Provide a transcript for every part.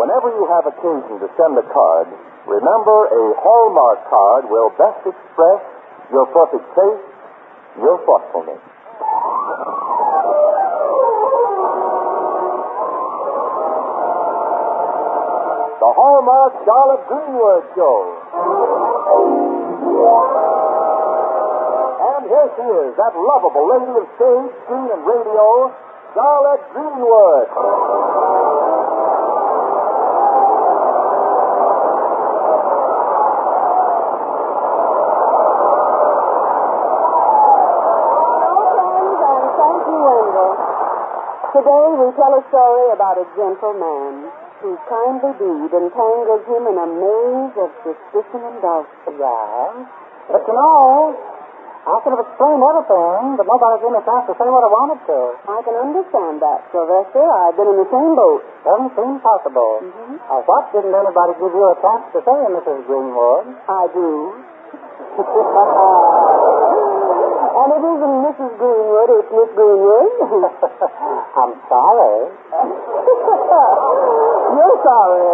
Whenever you have occasion to send a card, remember a Hallmark card will best express your perfect taste, your thoughtfulness. The Hallmark Charlotte Greenwood Show. And here she is, that lovable lady of stage, screen, and radio, Charlotte Greenwood. Today we tell a story about a gentle man whose kindly deed entangled him in a maze of suspicion and doubt. Yeah. But you know, I could have explained everything, but nobody gave me a chance to say what I wanted to. I can understand that, Sylvester. I've been in the same boat. Doesn't seem possible. What didn't anybody give you a chance to say, Mrs. Greenwood? I do. And it isn't Mrs. Greenwood, it's Miss Greenwood. I'm sorry. You're sorry.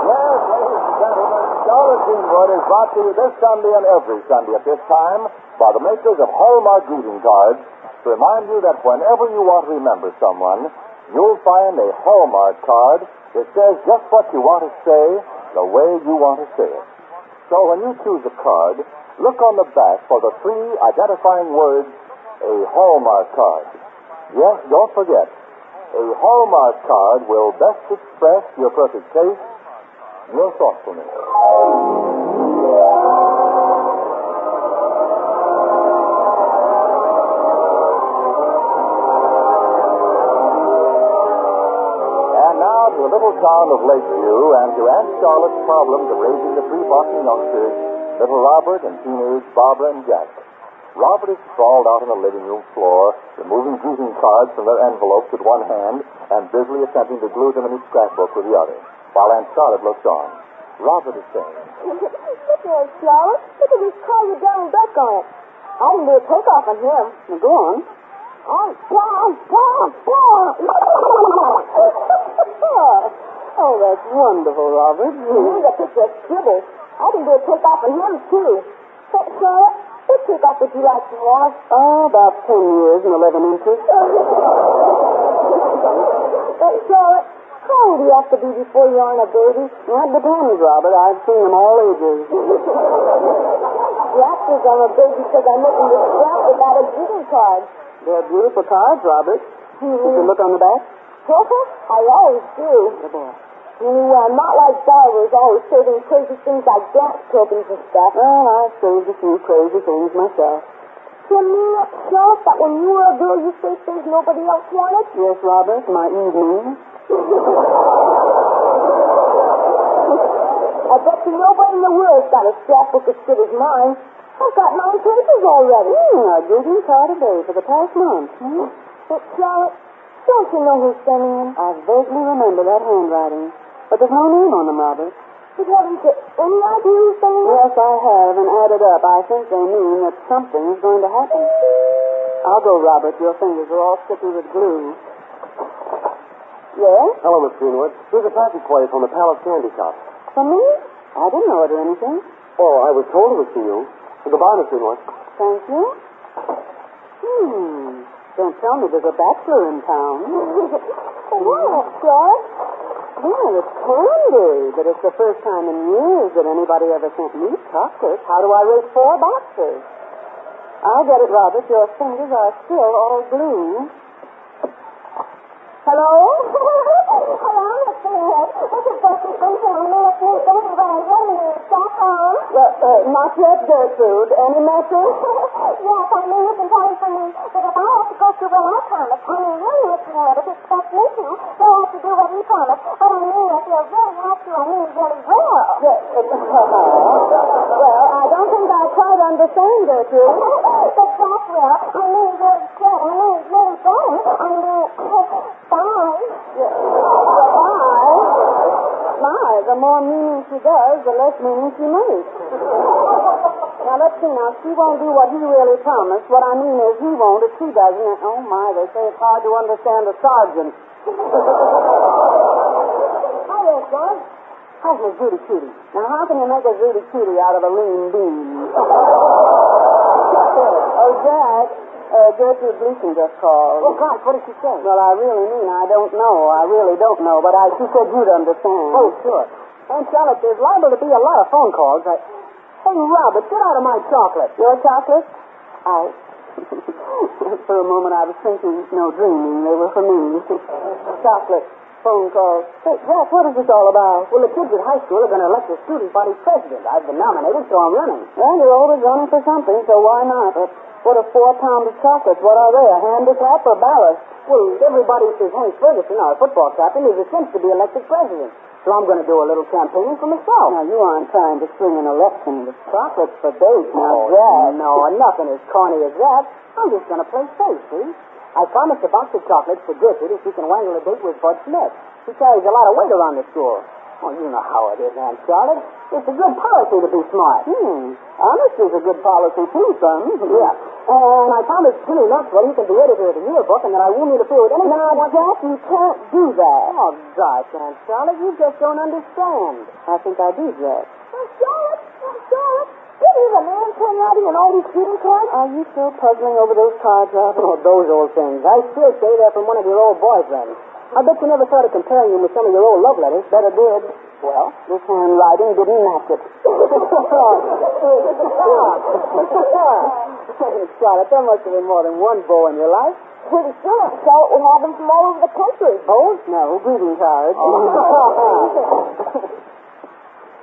Yes, ladies and gentlemen, Charlotte Greenwood is brought to you this Sunday and every Sunday at this time by the makers of Hallmark greeting cards to remind you that whenever you want to remember someone, you'll find a Hallmark card that says just what you want to say the way you want to say it. So when you choose a card, look on the back for the 3 identifying words, a Hallmark card. Yes, don't forget, a Hallmark card will best express your perfect taste, your thoughtfulness. To the little town of Lakeview and to Aunt Charlotte's problems of raising the 3 Boston youngsters, little Robert and teenage Barbara and Jack. Robert is sprawled out on the living room floor, removing greeting cards from their envelopes with one hand and busily attempting to glue them in his scrapbook with the other, while Aunt Charlotte looks on. Robert is saying, Look there, Charlotte. Look at this car with down duck on it. I can do a takeoff on him. Now, go on. Oh, that's wonderful, Robert. Here's a picture of Scribbles. I can do a takeoff on him, too. Hey, Charlotte, what takeoff would you like to have? Oh, about 10 years and 11 inches. Hey, Charlotte, how old do you have to be before you aren't a baby? That depends, Robert. I've seen them all ages. Jack says I'm a baby because I'm looking this stamp without a greeting card. They're beautiful cards, Robert. Did you look on the back? I always do. Good boy. I'm not like Barbara's always saving crazy things like dance tokens and stuff. Well, I've saved a few crazy things myself. You mean, Charlotte, that when you were a girl you saved things nobody else wanted? Yes, Robert, my evening. I bet you nobody in the world's got a scrapbook as good as mine. I've got 9 pages already. A greeting card a day for the past month. But, Charlotte, don't you know who's sending them? I vaguely remember that handwriting. But there's no name on them, Robert. But haven't you any idea who's sending them? Yes, I have, and added up, I think they mean that something is going to happen. I'll go, Robert. Your fingers are all sticky with glue. Yes? Hello, Miss Greenwood. Here's a package for you from the Palace Candy Shop. For me? I didn't order anything. Oh, I was told it was for you. Goodbye, Miss Greenwood. Thank you. Don't tell me there's a bachelor in town. What, Charlotte? Well, it's candy, but it's the first time in years that anybody ever sent me chocolates. How do I rate 4 boxes? I'll get it, Robert. Your fingers are still all glue. Hello? Hello, Miss Greenwood. This is Bessie Simpson. I'm Miss Greenwood. Well, not yet, Gertrude. Any message? Yes, I mean, you can tell him from me that if I have to go through what I promised, I mean, really, Miss Greenwood, if you expect me to, they'll have to do what he promised. But I mean, if you really have to, I mean, really will. Yes. Well, I don't think I quite understand, Gertrude. But Jack will. I mean, really good. I mean, really going. I mean, bye. Bye. The more meaning she does, the less meaning she makes. Now, let's see. Now, she won't do what he really promised. What I mean is he won't if she doesn't. And, oh, my, they say it's hard to understand a sergeant. Hi there, George. How's my Judy Cutie? Now, how can you make a Judy Cutie out of a lean bean? Oh, Jack, Gertrude Gleason just called. Oh, gosh, what did she say? Well, I really mean I don't know. I really don't know. But she said you'd understand. Oh, sure. Aunt Charlotte, there's liable to be a lot of phone calls. Hey, Robert, get out of my chocolate. Your chocolate? Out. For a moment I was thinking, no, dreaming. They were for me. Chocolate. Phone calls. Hey, Jack, what is this all about? Well, the kids at high school are going to elect the student body president. I've been nominated, so I'm running. Well, you're always running for something, so why not? What are 4 pounds of chocolates? What are they, a handicap or ballast? Well, everybody says Henry Ferguson, our football captain, is a chance to be elected president. So I'm going to do a little campaigning for myself. Now, you aren't trying to swing an election with chocolates for dates. Now, Jack. No, nothing as corny as that. I'm just going to play safe, see? I promised a box of chocolates to Gertrude if she can wangle a date with Bud Smith. He carries a lot of weight around the school. Oh, you know how it is, Aunt Charlotte. It's a good policy to be smart. Honesty is a good policy, too, son. Yeah. And I promised Jimmy Maxwell he can be editor of the yearbook and that I won't interfere with anything. Now, Jack, you can't do that. Oh, gosh, Aunt Charlotte, you just don't understand. I think I do, Jack. Charlotte, isn't the man writing in all these greeting cards? Are you still puzzling over those cards, Robert? Oh, those old things. I still say they're from one of your old boyfriends. I bet you never thought of comparing them with some of your old love letters. Better did. Well, this handwriting didn't match it. Charlotte, there must have been more than one beau in your life. Pretty sure. So we have them from all over the country. Beaux? No, greeting cards.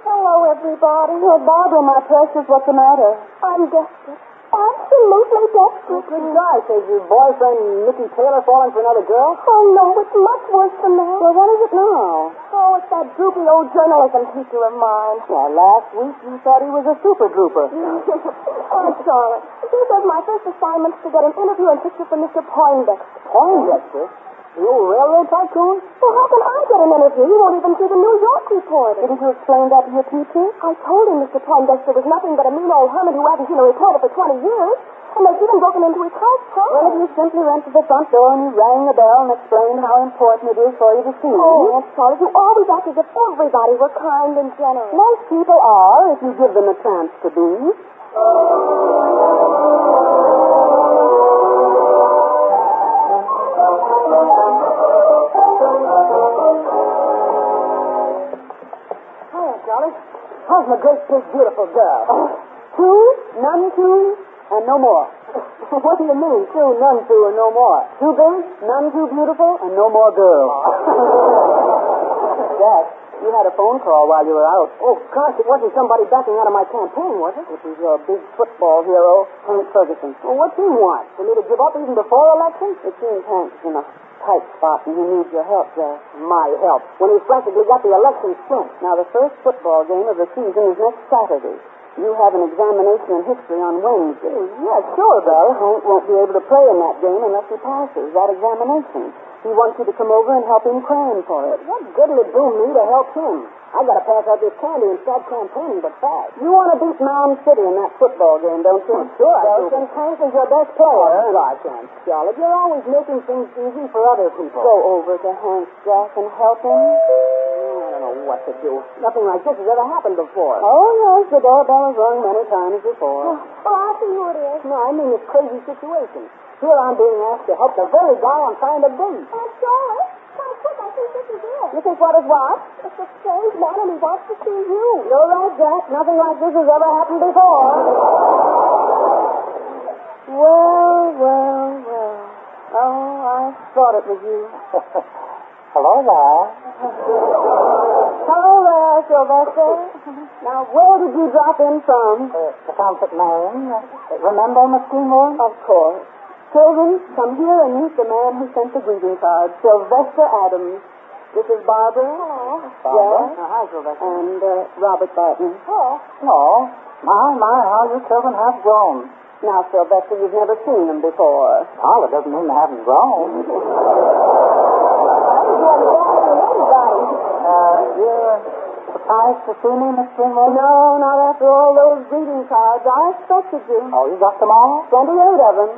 Hello, everybody. Oh, Barbara, my precious, what's the matter? I'm desperate. Absolutely desperate. Good gosh, is your boyfriend, Mickey Taylor, falling for another girl? Oh, no, it's much worse than that. Well, what is it now? Oh, it's that droopy old journalism teacher of mine. Well, last week you thought he was a super drooper. Aunt Charlotte, he says my first assignment's to get an interview and picture from Mr. Poindexter. Poindexter? The old railroad tycoon? Well, how can I get an interview? He won't even see the New York reporter. Didn't you explain that to your teacher? I told him Mr. Poindexter was nothing but a mean old hermit who hadn't seen a reporter for 20 years. And they'd even broken into his house twice. Well, you simply went to the front door and you rang the bell and explained how important it is for you to see me. Oh, Aunt Charlotte, you always act as if everybody were kind and generous. Most people are, if you give them a chance to be. How's my great, big, beautiful girl? Two, none two, and no more. What do you mean, two, none, two, and no more? Too big, none too beautiful, and no more girls. Jack, you had a phone call while you were out. Oh, gosh, it wasn't somebody backing out of my campaign, was it? It was your big football hero, Hank Ferguson. Well, what's he want? For me to give up even before election? It seems Hank's in a tight spot and he needs your help, Jack. My help? When he's practically got the election cinched. Now, the first football game of the season is next Saturday. You have an examination in history on Wednesday. Yeah, sure, Well, Hank won't be able to play in that game unless he passes that examination. He wants you to come over and help him cram for it. What good'll it do me to help him? I gotta pass out this candy and start campaigning, but fast. You want to beat Mound City in that football game, don't you? Sure, I Well, do. since Hank is your best player, Oh, gosh, Aunt Charlotte, you're always making things easy for other people. go over to Hank, Jack, and help him. I don't know what to do. Nothing like this has ever happened before. Oh, yes, the doorbell has rung many times before. Well, I'll see who it is. No, I mean this crazy situation. Here I'm being asked to help the very guy I'm trying to be. Aunt Charlotte, come quick. I think this is it. You think what is what? It's a strange man, and he wants to see you. You're right, Jack. Nothing like this has ever happened before. Well. Oh, I thought it was you. Hello there. Hello there, Sylvester. Now, where did you drop in from? The Comfort Maine. Remember Miss Greenwood? Of course. Children, come here and meet the man who sent the greeting card, Sylvester Adams. This is Barbara. Hello. Barbara? Yes. Hi, Sylvester. And Robert Barton. Oh. Oh, my, how you children have grown. Now, Sylvester, you've never seen them before. Well, it doesn't mean they haven't grown. Surprised to see me, Miss Greenwood? No, not after all those greeting cards. I expected you. Oh, you got them all? 28 of them.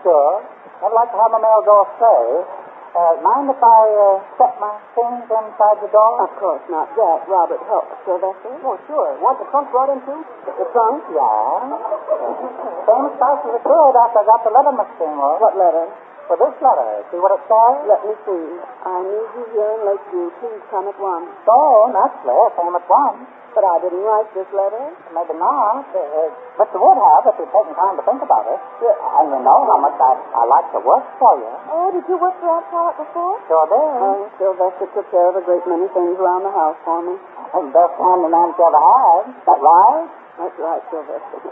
Sure. I'd like to have my mail go astray. Mind if I set my things inside the door? Of course not. Jack, Robert, help Sylvester. Oh, sure. Want the trunk brought in, too? The trunk? Yeah. Same as fast as I could after I got the letter, Miss Greenwood. What letter? For this letter. See what it says? Let me see. I need you here in Lakeview. Please come at once. So, naturally, I came at once. But I didn't write this letter. Maybe not. But you would have if you'd taken time to think about it. And you know how much I like to work for you. Oh, did you work for Aunt Charlotte before? Sure did. Oh, Sylvester took care of a great many things around the house for me. And best handyman she ever had. Is that right? That's right, Sylvester.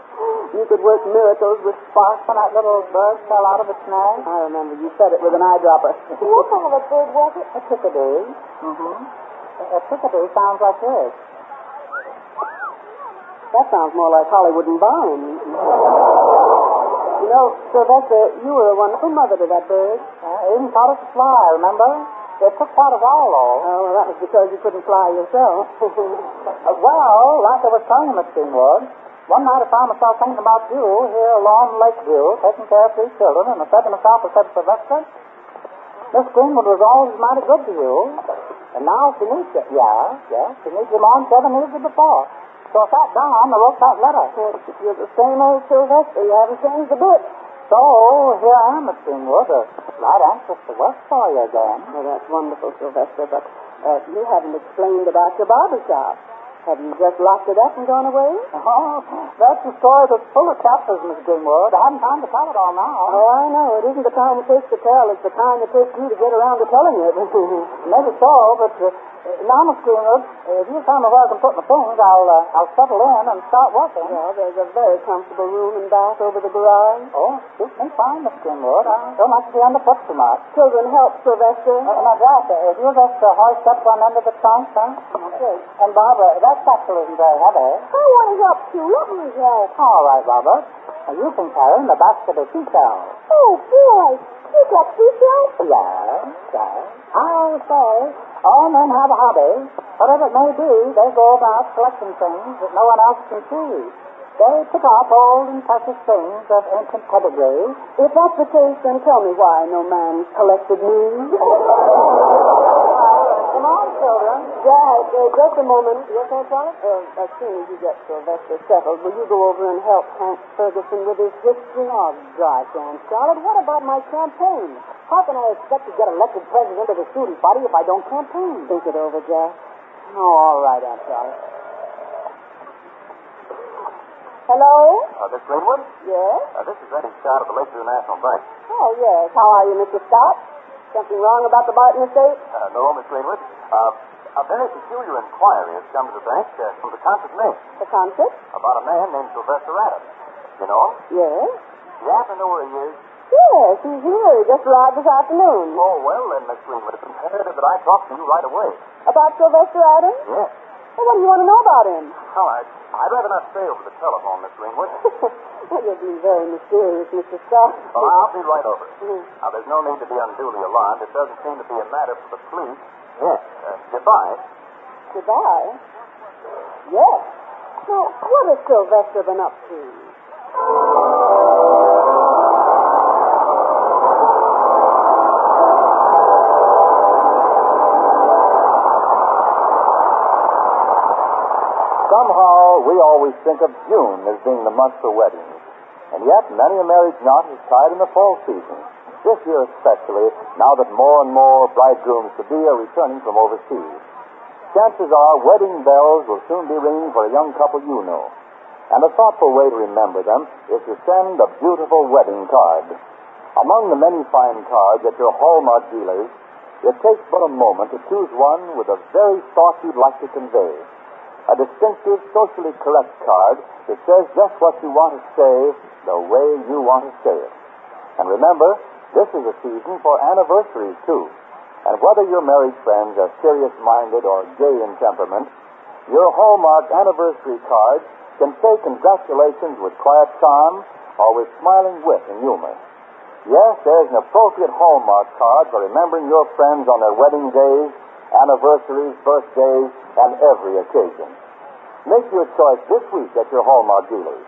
You could work miracles with sparks. When that little bird fell out of its nest. I remember you said it with an eyedropper. What kind of a bird was it? A chickadee. Mm-hmm. A chickadee sounds like this. That sounds more like Hollywood and Vine. You know, Sylvester, you were a wonderful mother to that bird. Even taught us to fly, remember? It took quite a while, though. Oh, well, that was because you couldn't fly yourself. Well, like I was telling you, Miss Greenwood, one night I found myself thinking about you here alone in Lakeview, taking care of 3 children, and I said to myself, I said, Sylvester, Miss Greenwood was always mighty good to you, and now she needs you. Yeah, she needs you more than 7 years before. So I sat down and wrote that letter. You're the same old Sylvester. You haven't changed a bit. So here I am, Miss Greenwood, right anxious to work for you again. Well, that's wonderful, Sylvester, but you haven't explained about your barber shop. Have you just locked it up and gone away? Oh, that's a story that's full of chapters, Miss Greenwood. I haven't time to tell it all now. Oh, I know. It isn't the time it takes to tell. It's the time it takes you to get around to telling it. Maybe so, but now, Miss Greenwood, if you tell me where I can put my things, I'll settle in and start working. Well, there's a very comfortable room and bath over the garage. Oh, suits me fine, Miss Greenwood. I don't like to be underfoot too much. Children, help Sylvester. Now, Jack, if you just hoist up one end of the trunk, huh? Okay. And Barbara, that satchel isn't very heavy. I want to help you. Let me help. All right, Robert. Now, you can carry in the basket of seashells. Oh, boy. You got seashells? Yes. I'll say, all men have a hobby. Whatever it may be, they go about collecting things that no one else can see. They pick up old and precious things of ancient pedigree. If that's the case, then tell me why no man collected me. Come on, children. Jack, just a moment. Yes, Aunt Charlotte? As soon as you get Sylvester settled, will you go over and help Hank Ferguson with his history? Oh, gosh, Aunt Charlotte, what about my campaign? How can I expect to get elected president of the student body if I don't campaign? Think it over, Jack. Oh, all right, Aunt Charlotte. Hello? Miss Greenwood? Yes? This is Eddie Scott of the Lakeview National Bank. Oh, yes. How are you, Mr. Scott? Something wrong about the Barton estate? No, Miss Greenwood. A very peculiar inquiry has come to the bank from the concert name The concert? about a man named Sylvester Adams. You know him? Yes. You happen to know where he is? Yes, he's here. He just arrived this afternoon. Oh, well then, Miss Greenwood, it's imperative that I talk to you right away. About Sylvester Adams? Yes. Well, what do you want to know about him? Well, I'd rather not say over the telephone, Miss Greenwood. Well, you're being very mysterious, Mr. Scott. Well, I'll be right over. Mm. Now, there's no need to be unduly alarmed. It doesn't seem to be a matter for the police. Yes. Goodbye. Goodbye. Yes. Now, what has Sylvester been up to? Somehow, we always think of June as being the month for weddings. And yet, many a marriage knot is tied in the fall season. This year especially, now that more and more bridegrooms-to-be are returning from overseas. Chances are wedding bells will soon be ringing for a young couple you know. And a thoughtful way to remember them is to send a beautiful wedding card. Among the many fine cards at your Hallmark dealers, it takes but a moment to choose one with the very thought you'd like to convey. A distinctive, socially correct card that says just what you want to say the way you want to say it. And remember, this is a season for anniversaries, too. And whether your married friends are serious-minded or gay in temperament, your Hallmark anniversary card can say congratulations with quiet charm or with smiling wit and humor. Yes, there's an appropriate Hallmark card for remembering your friends on their wedding days anniversaries, birthdays, and every occasion. Make your choice this week at your Hallmark dealers.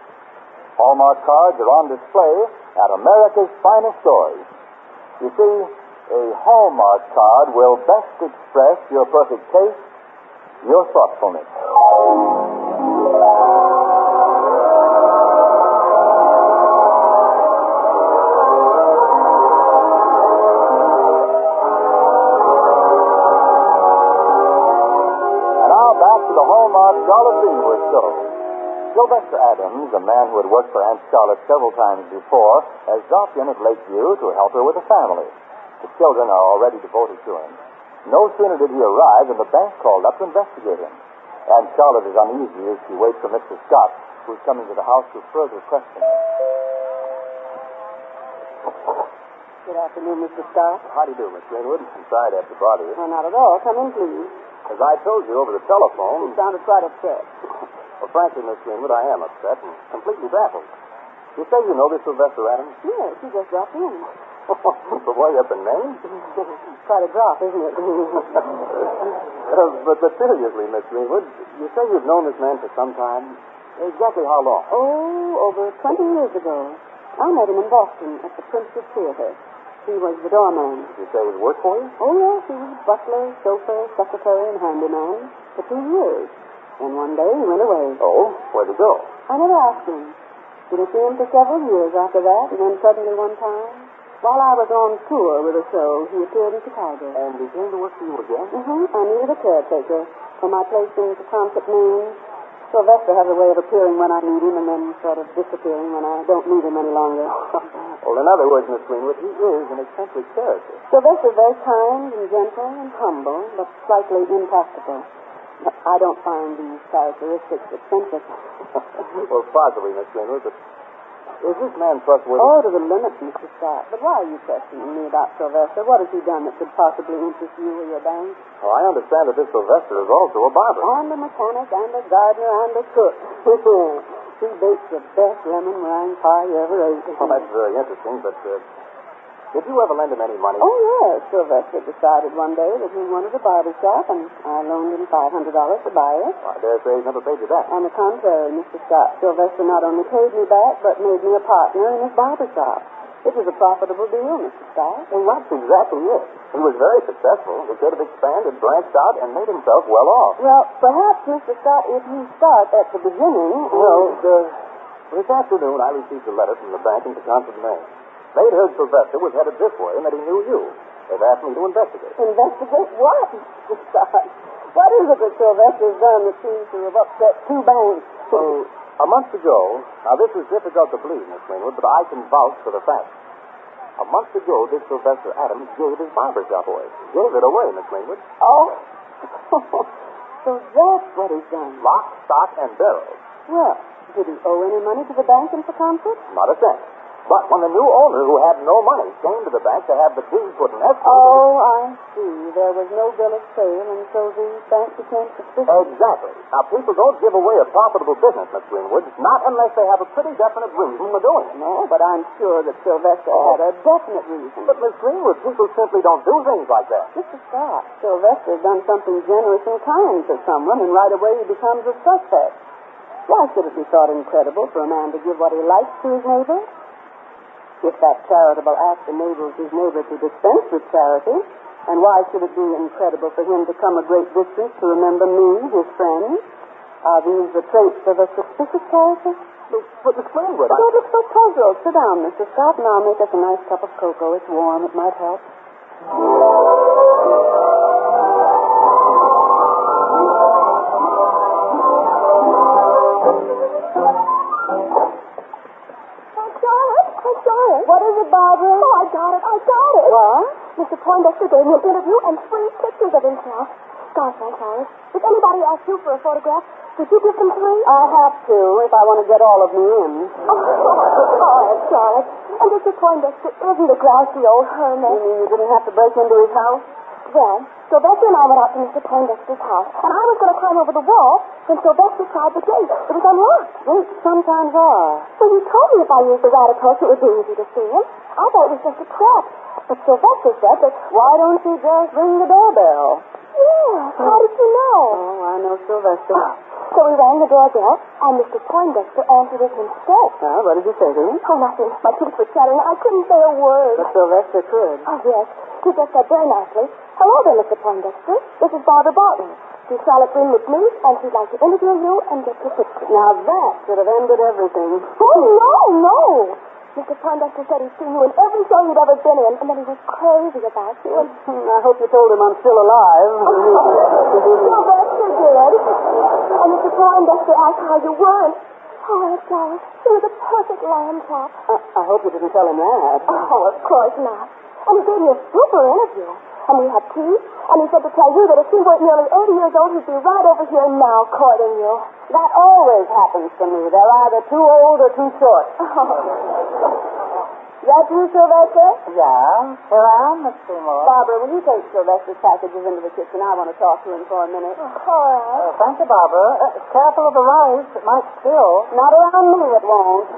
Hallmark cards are on display at America's finest stores. You see, a Hallmark card will best express your perfect taste, your thoughtfulness. Charlotte Greenwood Show. Sylvester Adams, a man who had worked for Aunt Charlotte several times before, has dropped in at Lakeview to help her with the family. The children are already devoted to him. No sooner did he arrive than the bank called up to investigate him. Aunt Charlotte is uneasy as she waits for Mr. Scott, who's coming to the house to further question him. Good afternoon, Mr. Scott. How do you do, Miss Greenwood? I'm sorry to have to bother you. Oh, not at all. Come in, please. As I told you over the telephone... You sounded quite upset. Well, frankly, Miss Greenwood, I am upset and completely baffled. You say you know this Sylvester Adams? Yes, he just dropped in. The boy up in Maine? Quite a drop, isn't it? But seriously, Miss Greenwood, you say you've known this man for some time. Exactly how long? Oh, over 20 years ago. I met him in Boston at the Princess Theater. He was the doorman. Did you say he worked for you? Oh, yes, he was butler, chauffeur, secretary, and handyman for 2 years. And one day he went away. Oh? Where'd he go? I never asked him. Didn't see him for several years after that, and then suddenly one time, while I was on tour with a show, he appeared in Chicago. And he came to work for you again? Mm-hmm. I needed a caretaker for my place in Tecumseh, Maine. Sylvester has a way of appearing when I need him and then sort of disappearing when I don't need him any longer. Well, in other words, Miss Greenwood, he is an eccentric character. Sylvester's very kind and gentle and humble, but slightly impractical. But I don't find these characteristics eccentric. Well, possibly, Miss Greenwood, but is this man trustworthy? Oh, to the limit, Mr. Scott. But why are you questioning me about Sylvester? What has he done that could possibly interest you or your bank? Oh, I understand that this Sylvester is also a barber. And a mechanic and a gardener and a cook. He bakes the best lemon meringue pie you ever ate. Well, that's very interesting, but did you ever lend him any money? Oh, yes. Sylvester decided one day that he wanted a barber shop, and I loaned him $500 to buy it. Well, I dare say he's never paid you back. On the contrary, Mr. Scott, Sylvester not only paid me back, but made me a partner in his barber shop. It was a profitable deal, Mr. Scott. Well, that's exactly it. He was very successful. He could have expanded, branched out, and made himself well off. Well, perhaps, Mr. Scott, if you start at the beginning... Well, this afternoon I received a letter from the bank in Tecumseh, Maine. They'd heard Sylvester was headed this way and that he knew you. They've asked me to investigate. Investigate what, Mr. Scott? What is it that Sylvester's done that seems to have upset 2 banks? Well, a month ago, now this is difficult to believe, Miss Greenwood, but I can vouch for the fact. A month ago, this Sylvester Adams gave his barber shop away. Gave it away, Miss Greenwood. Oh. So that's what he's done. Lock, stock, and barrel. Well, did he owe any money to the bank in Tecumseh? Not a cent. But when the new owner, who had no money, came to the bank to have the deed put in escrow... Oh, I see. There was no bill of sale, and so the bank became suspicious. Exactly. Now, people don't give away a profitable business, Miss Greenwood, not unless they have a pretty definite reason for doing it. No, but I'm sure that Sylvester had a definite reason. But, Miss Greenwood, people simply don't do things like that. Mr. Scott, Sylvester's done something generous and kind for someone, and right away he becomes a suspect. Why should it be thought incredible for a man to give what he likes to his neighbor? If that charitable act enables his neighbor to dispense with charity, and why should it be incredible for him to come a great distance to remember me, his friend? Are these the traits of a suspicious character? But Miss Greenwood, Don't look so puzzled. Sit down, Mr. Scott, and I'll make us a nice cup of cocoa. It's warm. It might help. What is it, Barbara? Oh, I got it. What? Mr. Poindexter gave me an interview and 3 pictures of himself. Gosh, Aunt Charlotte, if anybody asked you for a photograph, would you give them 3? I have to if I want to get all of me in. Oh, Aunt Charlotte. And Mr. Poindexter isn't a grouchy old hermit. You mean you didn't have to break into his house? Well, Sylvester and I went out to Mr. Poindexter's house, and I was going to climb over the wall when Sylvester tried the gate. It was unlocked. Gates sometimes are. Well, you told me if I used the right approach, it would be easy to see him. I thought it was just a trap. But Sylvester said that... Why don't you just ring the doorbell? Yeah, Yes. How did you know? Oh, I know Sylvester. So we rang the doorbell, and Mr. Poindexter answered it himself. Well, what did you say to him? Oh, nothing. My teeth were chattering. I couldn't say a word. But Sylvester could. Oh, yes. He just said very nicely, "Hello there, Mr. Poindexter. This is Barbara Barton. She's Charlotte Greenwood Show, and she'd like to interview you and get your picture." Now that should have ended everything. Oh, no. Mr. Poindexter said he'd seen you in every show you'd ever been in, and that he was crazy about you. And I hope you told him I'm still alive. Sylvester did. And Mr. Poindexter asked how you were, and Aunt Charlotte, she was a perfect lamb chop. I hope you didn't tell him that. Oh, of course not. And he gave me a super interview. And we had tea, and he said to tell you that if he weren't nearly 80 years old, he'd be right over here now courting you. That always happens to me. They're either too old or too short. Is that you, Sylvester? Yeah, here I am, Miss Seymour. Barbara, will you take Sylvester's packages into the kitchen? I want to talk to him for a minute. All right. Thank you, Barbara. Careful of the rice. It might spill. Not around me, it won't.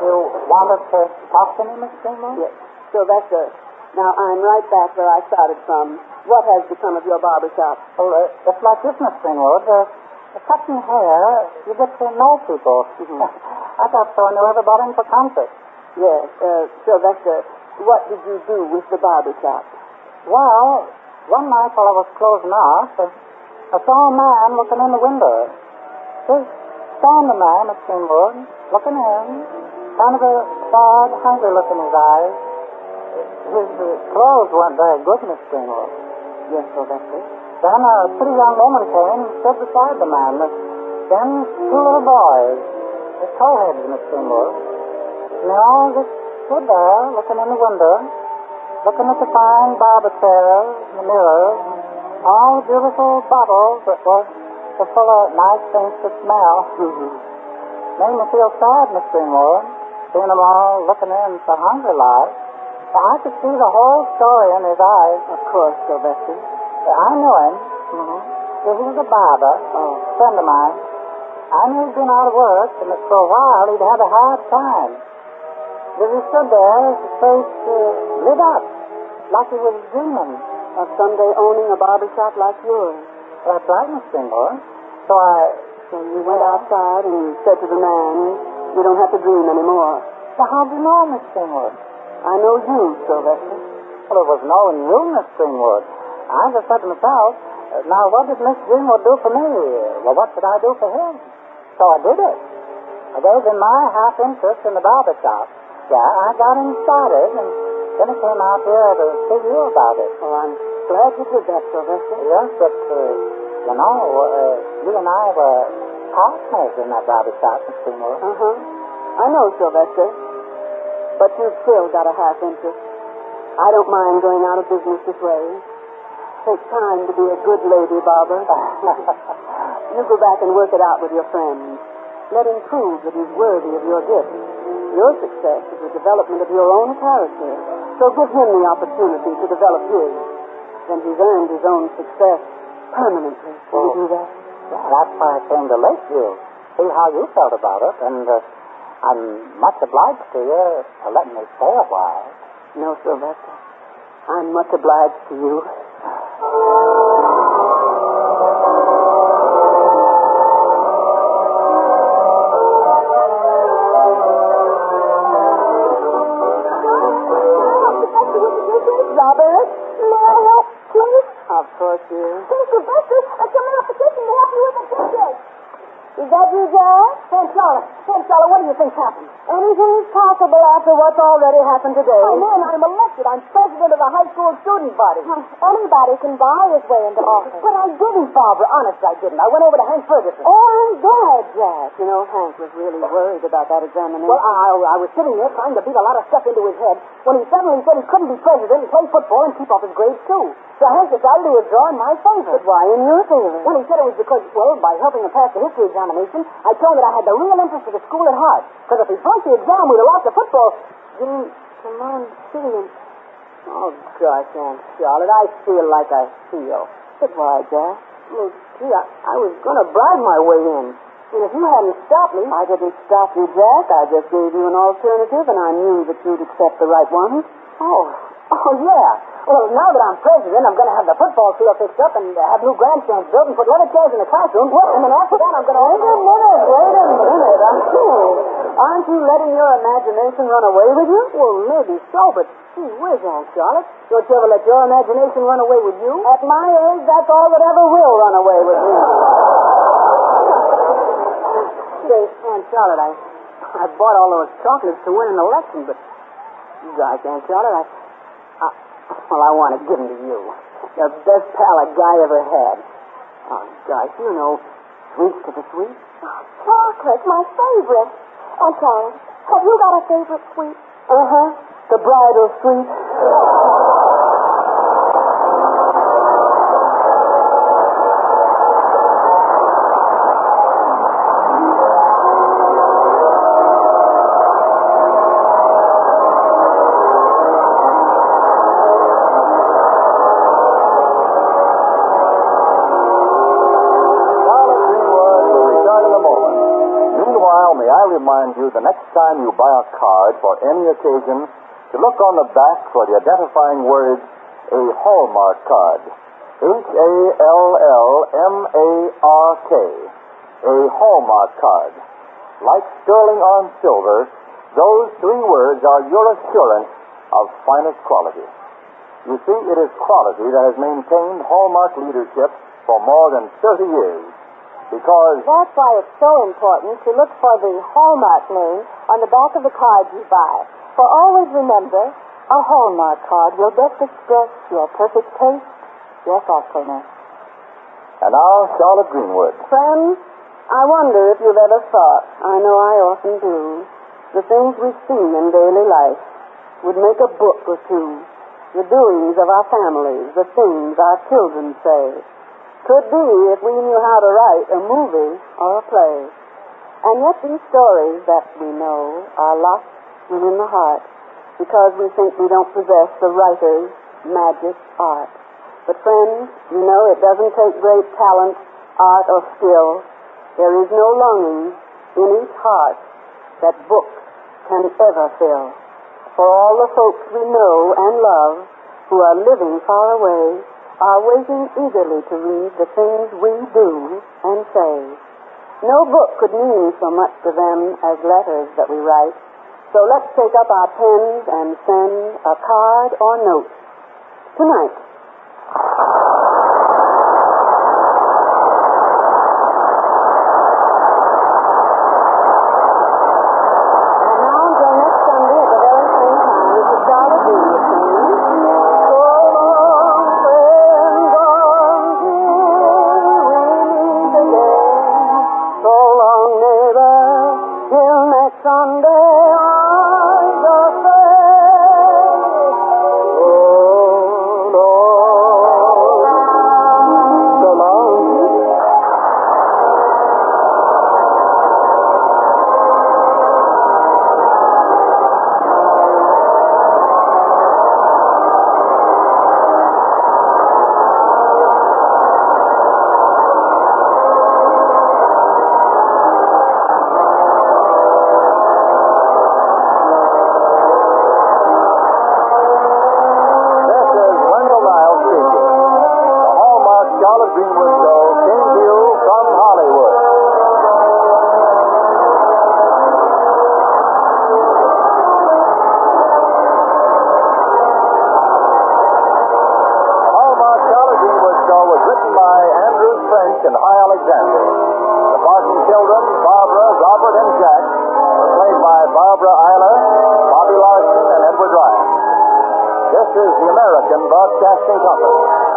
You wanted to talk to me, Miss Seymour? Yes. Sylvester, now I'm right back where I started from. What has become of your barber shop? Well, it's like this, Miss Greenwood. Cutting hair, you get to know people. I thought so. I knew everybody for concert. Yes. Sylvester, what did you do with the barber shop? Well, one night while I was closing off, I saw a man looking in the window. Just saw the man, Miss Greenwood, looking in. Kind of a sad, hungry look in his eyes. His clothes weren't very good, Miss Greenwood. Yes, Sylvester. Then a pretty young woman came and stood beside the man. Then two little boys, the towheads, Miss Greenwood. And they all just stood there, looking in the window, looking at the fine barber chairs, the mirrors, and all the beautiful bottles that were full of nice things to smell. Made me feel sad, Miss Greenwood. Seeing them all looking in so hungry like. I could see the whole story in his eyes. Of course, Sylvester. I knew him. He was a barber, a friend of mine. I knew he'd been out of work, and that for a while he'd had a hard time. As he stood there, his face lit up, like he was dreaming. Of someday owning a barber shop like yours. That's right, Miss Greenwood. So you went outside and you said to the man, "You don't have to dream anymore." So how'd you know, Miss Greenwood? I know you, Sylvester. Well, it was knowing you, Miss Greenwood. I just said to myself, now what did Miss Greenwood do for me? Well, what should I do for him? So I did it. I gave him my half interest in the barber shop. Yeah, I got him started, and then I came out here to see you about it. Well, I'm glad you did that, Sylvester. Yes, but, you and I were partners in that barber shop, Miss Greenwood. I know, Sylvester. But you've still got a half interest. I don't mind going out of business this way. Takes time to be a good lady, barber. You go back and work it out with your friend. Let him prove that he's worthy of your gift. Your success is the development of your own character. So give him the opportunity to develop his. Then he's earned his own success permanently. Will you do that? Yeah, that's why I came to Lakeview. See how you felt about it, and I'm much obliged to you for letting me stay a while. No, Sylvester. I'm much obliged to you. Robert, may I help, please? Of course, dear. Hey, Sylvester, I'm coming out the kitchen to help you with the dishes. Is that you, Jack? Aunt Charlotte, what do you think's happened? Anything's possible after what's already happened today. Oh, man, I'm elected. I'm president of the high school student body. Anybody can buy his way into office. But I didn't, Barbara. Honest, I didn't. I went over to Hank Ferguson. Oh, I'm glad, Jack. You know, Hank was really worried about that examination. Well, I was sitting there trying to beat a lot of stuff into his head when he suddenly said he couldn't be president and play football and keep up his grades, too. So Hank decided to withdraw in my favor. But why in your favor? Well, he said it was because, by helping him pass the history examination, I told him that I had the real interest of the school at heart. Because if he flunked the exam, we'd have lost the football. Come on, sitting in... Oh, gosh, Aunt Charlotte, I feel like I feel. But why, Jack? Well, gee, I was going to bribe my way in. And if you hadn't stopped me... I didn't stop you, Jack. I just gave you an alternative, and I knew that you'd accept the right one. Oh, Oh, yeah. Well, now that I'm president, I'm going to have the football field fixed up and have new grandstands built and put leather chairs in the classroom. And then after that, I'm going to... Wait a minute. Aren't you letting your imagination run away with you? Well, maybe so, but gee whiz, Aunt Charlotte. Don't you ever let your imagination run away with you? At my age, that's all that ever will run away with me. Say, Aunt Charlotte, I bought all those chocolates to win an election, but you guys, Aunt Charlotte, I want to give them to you. The best pal a guy ever had. Oh, gosh, you know, sweets to the sweet. Oh, chocolate, my favorite. Aunt Charlotte, have you got a favorite sweet? Uh-huh. The bridal sweet. Remind you the next time you buy a card for any occasion to look on the back for the identifying words, a Hallmark card. Hallmark. A Hallmark card. Like sterling on silver, those three words are your assurance of finest quality. You see, it is quality that has maintained Hallmark leadership for more than 30 years. Because... That's why it's so important to look for the Hallmark name on the back of the card you buy. For always remember, a Hallmark card will best express your perfect taste, your thoughtfulness. And now, Charlotte Greenwood. Friends, I wonder if you've ever thought, I know I often do, the things we see in daily life would make a book or two. The doings of our families, the things our children say. Could be if we knew how to write a movie or a play. And yet these stories that we know are locked within the heart because we think we don't possess the writer's magic art. But friends, you know it doesn't take great talent, art, or skill. There is no longing in each heart that books can ever fill. For all the folks we know and love who are living far away are waiting eagerly to read the things we do and say. No book could mean so much to them as letters that we write. So let's take up our pens and send a card or note tonight. And now until next Sunday at the very same time, this is Charlotte Greenwood saying, Sunday, I just say, oh, Lord, so long. Charlotte Greenwood Show came to you from Hollywood. The Hallmark Charlotte Greenwood Show was written by Andrew French and High Alexander. The Barton children, Barbara, Robert, and Jack, were played by Barbara Eiler, Bobby Larson, and Edward Ryan. This is the American Broadcasting Company.